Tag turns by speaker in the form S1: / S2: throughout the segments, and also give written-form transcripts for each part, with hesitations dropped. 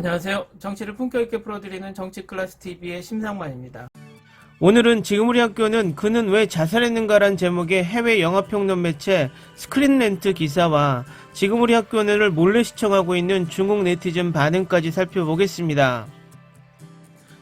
S1: 안녕하세요. 정치를 품격 있게 풀어드리는 정치클래스TV의 심상만입니다.
S2: 오늘은 지금 우리 학교는 그는 왜 자살했는가란 제목의 해외 영화평론 매체 스크린렌트 기사와 지금 우리 학교는을 몰래 시청하고 있는 중국 네티즌 반응까지 살펴보겠습니다.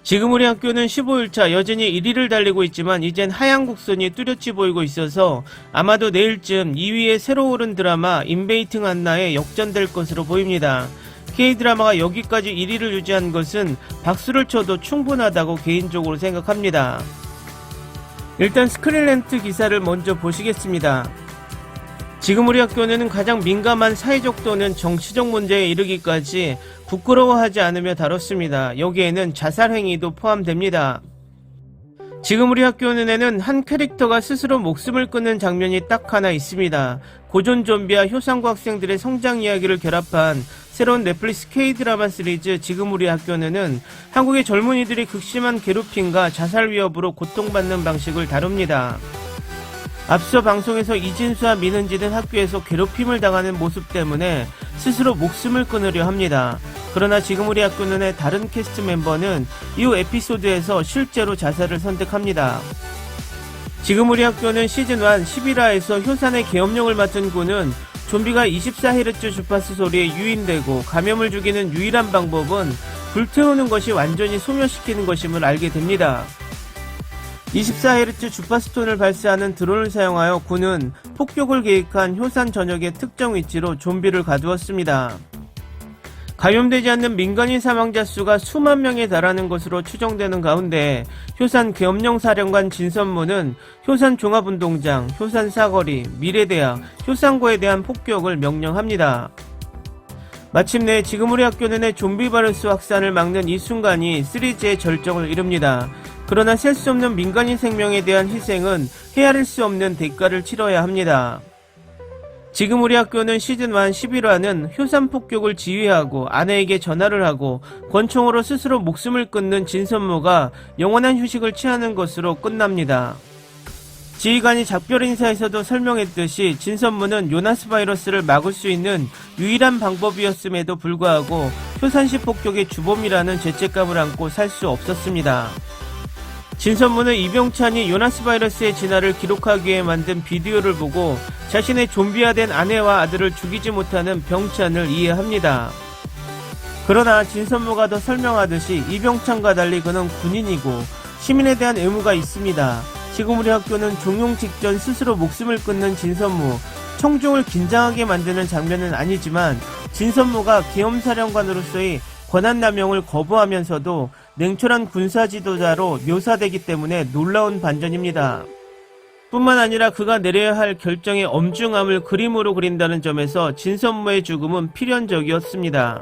S2: 지금 우리 학교는 15일차 여전히 1위를 달리고 있지만 이젠 하향 곡선이 뚜렷이 보이고 있어서 아마도 내일쯤 2위에 새로 오른 드라마 인베이팅 한나에 역전될 것으로 보입니다. K드라마가 여기까지 1위를 유지한 것은 박수를 쳐도 충분하다고 개인적으로 생각합니다. 일단 스크린렌트 기사를 먼저 보시겠습니다. 지금 우리 학교는 가장 민감한 사회적 또는 정치적 문제에 이르기까지 부끄러워하지 않으며 다뤘습니다. 여기에는 자살 행위도 포함됩니다. 지금 우리 학교는에는 한 캐릭터가 스스로 목숨을 끊는 장면이 딱 하나 있습니다. 고전 좀비와 효상고 학생들의 성장 이야기를 결합한 새로운 넷플릭스 K드라마 시리즈 지금 우리 학교는 한국의 젊은이들이 극심한 괴롭힘과 자살 위협으로 고통받는 방식을 다룹니다. 앞서 방송에서 이진수와 민은지는 학교에서 괴롭힘을 당하는 모습 때문에 스스로 목숨을 끊으려 합니다. 그러나 지금 우리 학교는의 다른 캐스트 멤버는 이후 에피소드에서 실제로 자살을 선택합니다. 지금 우리 학교는 시즌1 11화에서 효산의 계엄령을 맡은 군은 좀비가 24Hz 주파수 소리에 유인되고 감염을 죽이는 유일한 방법은 불태우는 것이 완전히 소멸시키는 것임을 알게 됩니다. 24Hz 주파수톤을 발사하는 드론을 사용하여 군은 폭격을 계획한 효산 전역의 특정 위치로 좀비를 가두었습니다. 감염되지 않는 민간인 사망자 수가 수만 명에 달하는 것으로 추정되는 가운데 효산 계엄령 사령관 진선무는 효산 종합운동장, 효산 사거리, 미래대학, 효산고에 대한 폭격을 명령합니다. 마침내 지금 우리 학교는 좀비 바이러스 확산을 막는 이 순간이 시리즈의 절정을 이룹니다. 그러나 셀 수 없는 민간인 생명에 대한 희생은 헤아릴 수 없는 대가를 치러야 합니다. 지금 우리 학교는 시즌1 11화는 효산 폭격을 지휘하고 아내에게 전화를 하고 권총으로 스스로 목숨을 끊는 진선무가 영원한 휴식을 취하는 것으로 끝납니다. 지휘관이 작별 인사에서도 설명했듯이 진선무는 요나스 바이러스를 막을 수 있는 유일한 방법이었음에도 불구하고 효산시 폭격의 주범이라는 죄책감을 안고 살 수 없었습니다. 진선무는 이병찬이 요나스 바이러스의 진화를 기록하기 위해 만든 비디오를 보고 자신의 좀비화된 아내와 아들을 죽이지 못하는 병찬을 이해합니다. 그러나 진선무가 더 설명하듯이 이병찬과 달리 그는 군인이고 시민에 대한 의무가 있습니다. 지금 우리 학교는 종용 직전 스스로 목숨을 끊는 진선무, 청중을 긴장하게 만드는 장면은 아니지만 진선무가 계엄사령관으로서의 권한남용을 거부하면서도 냉철한 군사지도자로 묘사되기 때문에 놀라운 반전입니다. 뿐만 아니라 그가 내려야 할 결정의 엄중함을 그림으로 그린다는 점에서 진선무의 죽음은 필연적이었습니다.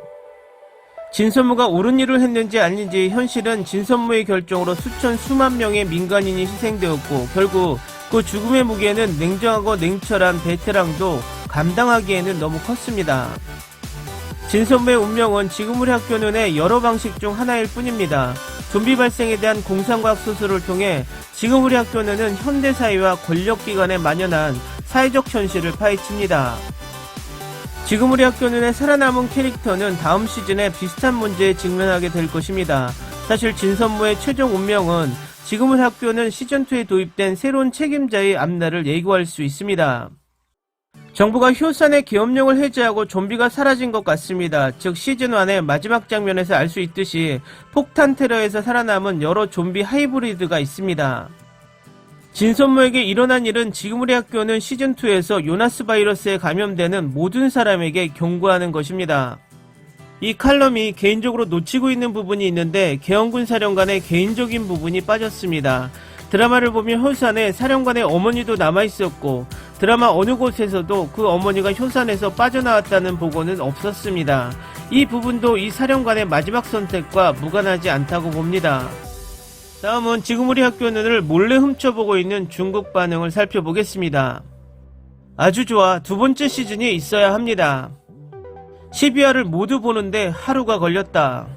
S2: 진선무가 옳은 일을 했는지 아닌지 현실은 진선무의 결정으로 수만 명의 민간인이 희생되었고 결국 그 죽음의 무게는 냉정하고 냉철한 베테랑도 감당하기에는 너무 컸습니다. 진선무의 운명은 지금 우리 학교는 여러 방식 중 하나일 뿐입니다. 좀비 발생에 대한 공상과학 소설을 통해 지금 우리 학교는 현대사회와 권력기관에 만연한 사회적 현실을 파헤칩니다. 지금 우리 학교는 살아남은 캐릭터는 다음 시즌에 비슷한 문제에 직면하게 될 것입니다. 사실 진선무의 최종 운명은 지금 우리 학교는 시즌2에 도입된 새로운 책임자의 앞날을 예고할 수 있습니다. 정부가 효산의 계엄령을 해제하고 좀비가 사라진 것 같습니다. 즉 시즌1의 마지막 장면에서 알 수 있듯이 폭탄 테러에서 살아남은 여러 좀비 하이브리드가 있습니다. 진선무에게 일어난 일은 지금 우리 학교는 시즌2에서 요나스 바이러스에 감염되는 모든 사람에게 경고하는 것입니다. 이 칼럼이 개인적으로 놓치고 있는 부분이 있는데 계엄군 사령관의 개인적인 부분이 빠졌습니다. 드라마를 보면 효산에 사령관의 어머니도 남아있었고 드라마 어느 곳에서도 그 어머니가 효산에서 빠져나왔다는 보고는 없었습니다. 이 부분도 이 사령관의 마지막 선택과 무관하지 않다고 봅니다. 다음은 지금 우리 학교는을 몰래 훔쳐보고 있는 중국 반응을 살펴보겠습니다. 아주 좋아. 두 번째 시즌이 있어야 합니다. 12화를 모두 보는데 하루가 걸렸다.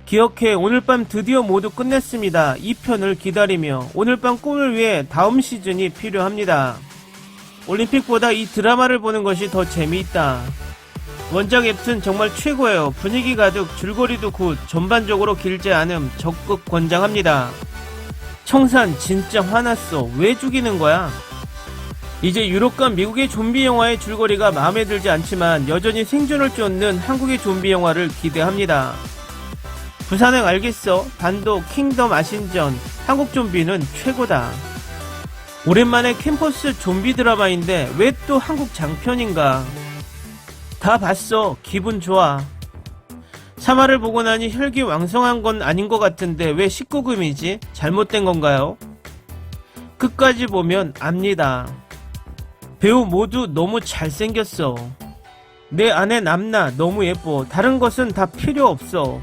S2: 기억해, 오늘 밤 드디어 모두 끝냈습니다. 2편을 기다리며 오늘 밤 꿈을 위해 다음 시즌이 필요합니다. 올림픽보다 이 드라마를 보는 것이 더 재미있다. 원작 웹툰 정말 최고예요. 분위기 가득, 줄거리도 굿, 전반적으로 길지 않음 적극 권장합니다. 청산 진짜 화났어. 왜 죽이는 거야? 이제 유럽과 미국의 좀비 영화의 줄거리가 마음에 들지 않지만 여전히 생존을 쫓는 한국의 좀비 영화를 기대합니다. 부산행 알겠어. 반도, 킹덤, 아신전, 한국 좀비는 최고다. 오랜만에 캠퍼스 좀비 드라마인데 왜 또 한국 장편인가? 다 봤어. 기분 좋아. 3화를 보고 나니 혈기왕성한 건 아닌 것 같은데 왜 19금이지? 잘못된 건가요? 끝까지 보면 압니다. 배우 모두 너무 잘생겼어. 내 아내 남나 너무 예뻐. 다른 것은 다 필요 없어.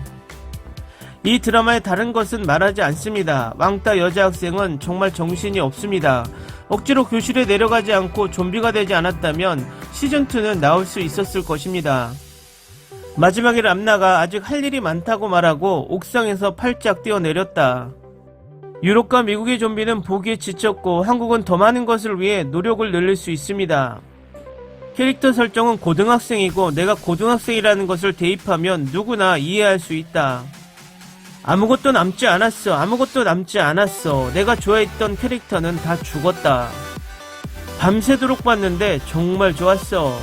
S2: 이 드라마의 다른 것은 말하지 않습니다. 왕따 여자 학생은 정말 정신이 없습니다. 억지로 교실에 내려가지 않고 좀비가 되지 않았다면 시즌2는 나올 수 있었을 것입니다. 마지막에 람나가 아직 할 일이 많다고 말하고 옥상에서 팔짝 뛰어내렸다. 유럽과 미국의 좀비는 보기에 지쳤고 한국은 더 많은 것을 위해 노력을 늘릴 수 있습니다. 캐릭터 설정은 고등학생이고 내가 고등학생이라는 것을 대입하면 누구나 이해할 수 있다. 아무것도 남지 않았어. 아무것도 남지 않았어. 내가 좋아했던 캐릭터는 다 죽었다. 밤새도록 봤는데 정말 좋았어.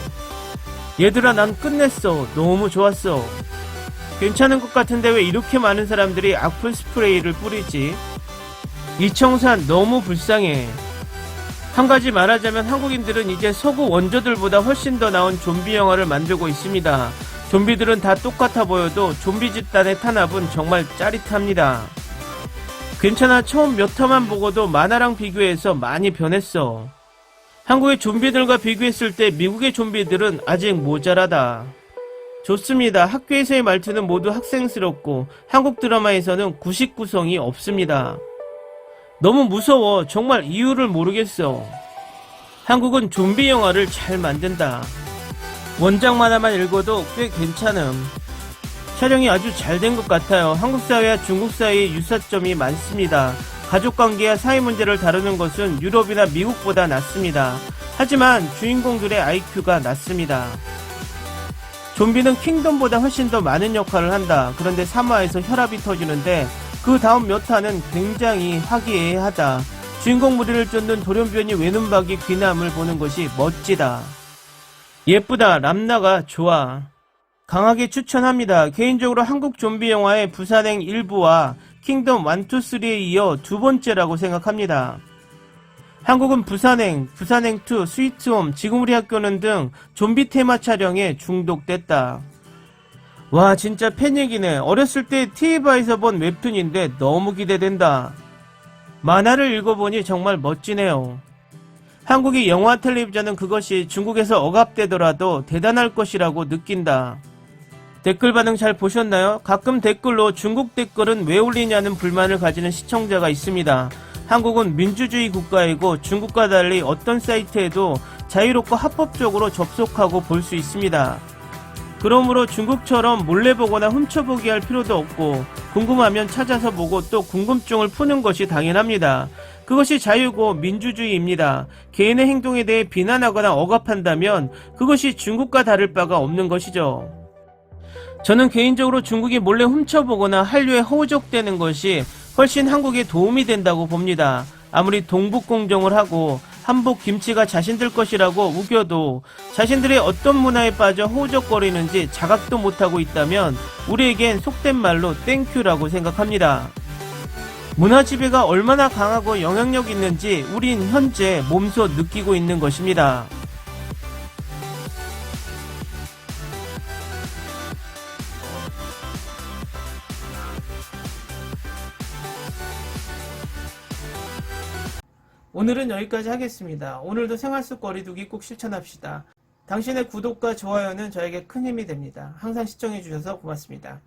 S2: 얘들아 난 끝냈어. 너무 좋았어. 괜찮은 것 같은데 왜 이렇게 많은 사람들이 악플 스프레이를 뿌리지? 이청산 너무 불쌍해. 한 가지 말하자면 한국인들은 이제 서구 원조들보다 훨씬 더 나은 좀비 영화를 만들고 있습니다. 좀비들은 다 똑같아 보여도 좀비 집단의 탄압은 정말 짜릿합니다. 괜찮아. 처음 몇 화만 보고도 만화랑 비교해서 많이 변했어. 한국의 좀비들과 비교했을 때 미국의 좀비들은 아직 모자라다. 좋습니다. 학교에서의 말투는 모두 학생스럽고 한국 드라마에서는 구식구성이 없습니다. 너무 무서워. 정말 이유를 모르겠어. 한국은 좀비 영화를 잘 만든다. 원작 만화만 읽어도 꽤 괜찮음. 촬영이 아주 잘 된 것 같아요. 한국 사회와 중국 사이의 유사점이 많습니다. 가족관계와 사회 문제를 다루는 것은 유럽이나 미국보다 낫습니다. 하지만 주인공들의 IQ가 낮습니다. 좀비는 킹덤보다 훨씬 더 많은 역할을 한다. 그런데 3화에서 혈압이 터지는데 그 다음 몇 화는 굉장히 화기애애하다. 주인공 무리를 쫓는 돌연변이 외눈박이 귀남을 보는 것이 멋지다. 예쁘다. 람나가 좋아. 강하게 추천합니다. 개인적으로 한국 좀비 영화의 부산행 1부와 킹덤 1, 2, 3에 이어 두 번째라고 생각합니다. 한국은 부산행, 부산행2, 스위트홈, 지금 우리 학교는 등 좀비 테마 촬영에 중독됐다. 와 진짜 팬 얘기네. 어렸을 때 TV에서 본 웹툰인데 너무 기대된다. 만화를 읽어보니 정말 멋지네요. 한국의 영화 텔레비전은 그것이 중국에서 억압되더라도 대단할 것이라고 느낀다. 댓글 반응 잘 보셨나요? 가끔 댓글로 중국 댓글은 왜 올리냐는 불만을 가지는 시청자가 있습니다. 한국은 민주주의 국가이고 중국과 달리 어떤 사이트에도 자유롭고 합법적으로 접속하고 볼 수 있습니다. 그러므로 중국처럼 몰래 보거나 훔쳐보기 할 필요도 없고 궁금하면 찾아서 보고 또 궁금증을 푸는 것이 당연합니다. 그것이 자유고 민주주의입니다. 개인의 행동에 대해 비난하거나 억압한다면 그것이 중국과 다를 바가 없는 것이죠. 저는 개인적으로 중국이 몰래 훔쳐보거나 한류에 허우적대는 것이 훨씬 한국에 도움이 된다고 봅니다. 아무리 동북공정을 하고 한복 김치가 자신들 것이라고 우겨도 자신들의 어떤 문화에 빠져 허우적거리는지 자각도 못하고 있다면 우리에겐 속된 말로 땡큐라고 생각합니다. 문화 지배가 얼마나 강하고 영향력 있는지 우린 현재 몸소 느끼고 있는 것입니다.
S1: 오늘은 여기까지 하겠습니다. 오늘도 생활 속 거리두기 꼭 실천합시다. 당신의 구독과 좋아요는 저에게 큰 힘이 됩니다. 항상 시청해주셔서 고맙습니다.